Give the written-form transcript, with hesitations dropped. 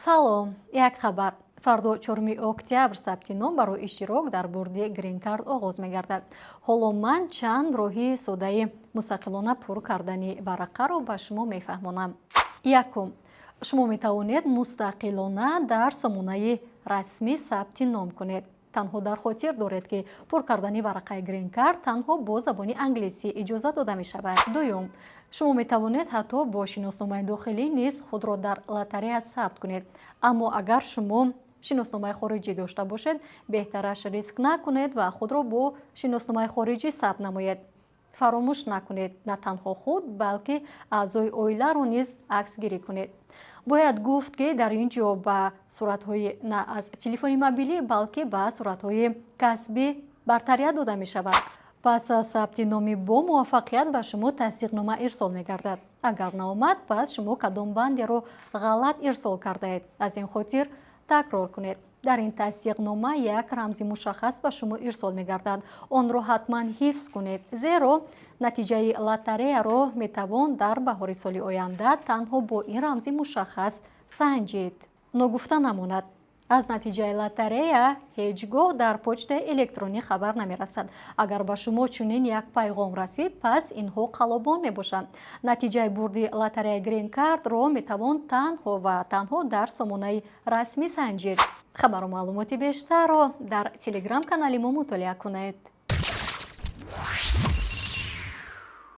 салом, як хабар. фардо 4 октябр сабти ном барои иштирок дар бурди грин кард оғоз мегардад. ҳоло ман чанд роҳи соддаи мустақилона пур кардани варақаро ба шумо мефаҳмонам. якум, шумо метавонед мустақилона дар сомонаи расмӣ сабти ном кунед. танҳо дар хотир доред ки пур кардани варақаи грин кард танҳо бо забони англисӣ иҷоза дода мешавад. дуюм, шумо метавонед ҳатто бо шиносномаи дохилӣ низ худро дар лотарея сабт кунед. аммо агар шумо шиносномаи хориҷӣ дошта бошед, беҳтараш риск накунед ва худро бо шиносномаи хориҷӣ сабт намоед. фаромӯш накунед на танҳо худ, балки аъзои оиларо низ аксгирӣ кунед. бояд гуфт ки дар ин ҷо ба суратҳои на аз телефони мобилӣ, балки ба суратҳои касбӣ бартария дода мешавад. пас аз сабти номи бо муваффақият ба шумо тасдиқнома ирсол мегардад. агар наомад, пас шумо кадом бандеро ғалат ирсол кардаед. аз ин хотир такрор кунед. дар ин тасдиқнома як рамзи мушаххас ба шумо ирсол мегардад. онро ҳатман ҳифз кунед, зеро натиҷаи лотареяро метавон дар баҳори соли оянда танҳо бо ин рамзи мушаххас санҷид. ногуфта намонад, аз натиҷаи лотарея ҳеҷ гоҳ дар почтаи электронӣ хабар намерасад. агар ба шумо чунин як пайғом расид, пас инҳо қалобон мебошанд. натиҷаи бурди лотареяи грин кардро метавон танҳо ва танҳо дар сомонаи расмӣ санҷид. хабару маълумоти бештарро дар телеграм канали мо мутолиа кунед.